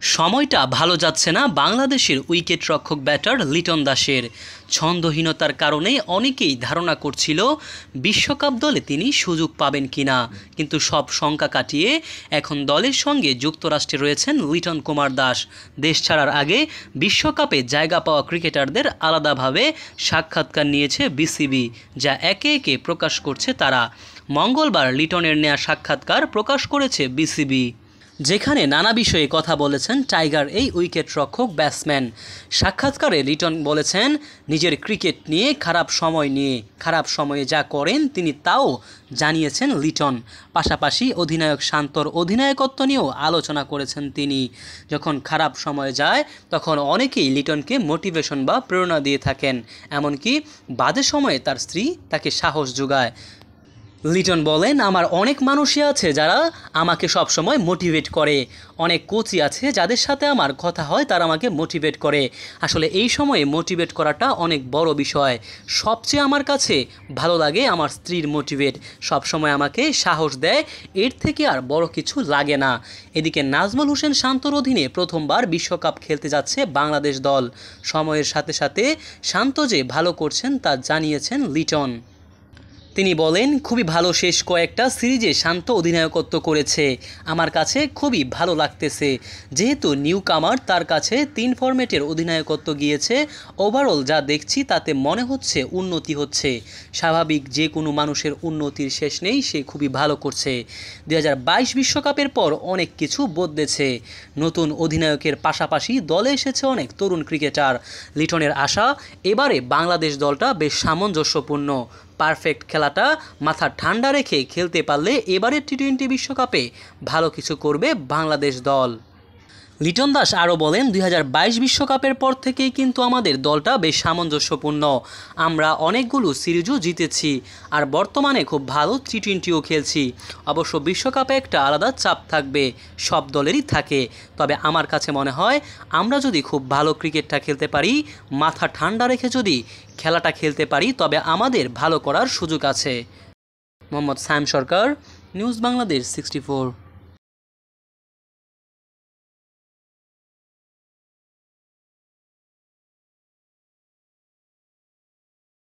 সময়টা ভালো যাচ্ছে না বাংলাদেশের উইকেট রক্ষক ব্যাটার লিটন দাসের। ছন্দহীনতার কারণে অনেকেই ধারণা করছিল বিশ্বকাপ দলে তিনি সুযোগ পাবেন কিনা, কিন্তু সব শঙ্কা কাটিয়ে এখন দলের সঙ্গে যুক্তরাষ্ট্রে রয়েছেন লিটন কুমার দাস। দেশ ছাড়ার আগে বিশ্বকাপে জায়গা পাওয়া ক্রিকেটারদের আলাদাভাবে সাক্ষাৎকার নিয়েছে বিসিবি, যা একে একে প্রকাশ করছে তারা। মঙ্গলবার লিটনের নেয়া সাক্ষাৎকার প্রকাশ করেছে বিসিবি, যেখানে নানা বিষয়ে কথা বলেছেন টাইগার এই উইকেট রক্ষক ব্যাটসম্যান। সাক্ষাৎকারে লিটন বলেছেন, নিজের ক্রিকেট নিয়ে খারাপ সময়ে যা করেন তিনি তাও জানিয়েছেন লিটন। পাশাপাশি অধিনায়ক শান্তর অধিনায়কত্ব নিয়েও আলোচনা করেছেন তিনি। যখন খারাপ সময় যায় তখন অনেকেই লিটনকে মোটিভেশন বা প্রেরণা দিয়ে থাকেন, এমনকি বাজে সময়ে তার স্ত্রী তাকে সাহস যোগায়। লিটন বলেন, আমার অনেক মানুষই আছে যারা আমাকে সবসময় মোটিভেট করে, অনেক কোচই আছে যাদের সাথে আমার কথা হয়, তারা আমাকে মোটিভেট করে। আসলে এই সময়ে মোটিভেট করাটা অনেক বড় বিষয়। সবচেয়ে আমার কাছে ভালো লাগে আমার স্ত্রীর মোটিভেট, সবসময় আমাকে সাহস দেয়, এর থেকে আর বড় কিছু লাগে না। এদিকে নাজমুল হোসেন শান্তর অধীনে প্রথমবার বিশ্বকাপ খেলতে যাচ্ছে বাংলাদেশ দল। সময়ের সাথে সাথে শান্ত যে ভালো করছেন তা জানিয়েছেন লিটন। তিনি বলেন, খুবই ভালো শেষ কয়েকটা সিরিজে শান্ত অধিনায়কত্ব করেছে, আমার কাছে খুবই ভালো লাগতেছে। যেহেতু নিউ কামার, তার কাছে 3 ফরম্যাটের অধিনায়কত্ব গিয়েছে। ওভারঅল যা দেখছি তাতে মনে হচ্ছে উন্নতি হচ্ছে। স্বাভাবিক, যে কোনো মানুষের উন্নতির শেষ নেই, সে খুবই ভালো করছে। 2022 বিশ্বকাপের পর অনেক কিছু বদলেছে। নতুন অধিনায়কের পাশাপাশি দলে এসেছে অনেক তরুণ ক্রিকেটার। লিটনের আশা, এবারে বাংলাদেশ দলটা বেশ সামঞ্জস্যপূর্ণ। পারফেক্ট খেলাটা মাথা ঠান্ডা রেখে খেলতে পারলে এবারের টি-20 বিশ্বকাপে ভালো কিছু করবে বাংলাদেশ দল। লিটন দাস আরও বলেন, 2022 বিশ্বকাপের পর থেকেই কিন্তু আমাদের দলটা বেশ সামঞ্জস্যপূর্ণ। আমরা অনেকগুলো সিরিজও জিতেছি, আর বর্তমানে খুব ভালো টি-20ও খেলছি। অবশ্য বিশ্বকাপে একটা আলাদা চাপ থাকবে, সব দলেরই থাকে। তবে আমার কাছে মনে হয় আমরা যদি খুব ভালো ক্রিকেটটা খেলতে পারি, মাথা ঠান্ডা রেখে যদি খেলাটা খেলতে পারি, তবে আমাদের ভালো করার সুযোগ আছে। মোহাম্মদ সায়েম সরকার, নিউজ বাংলাদেশ 64।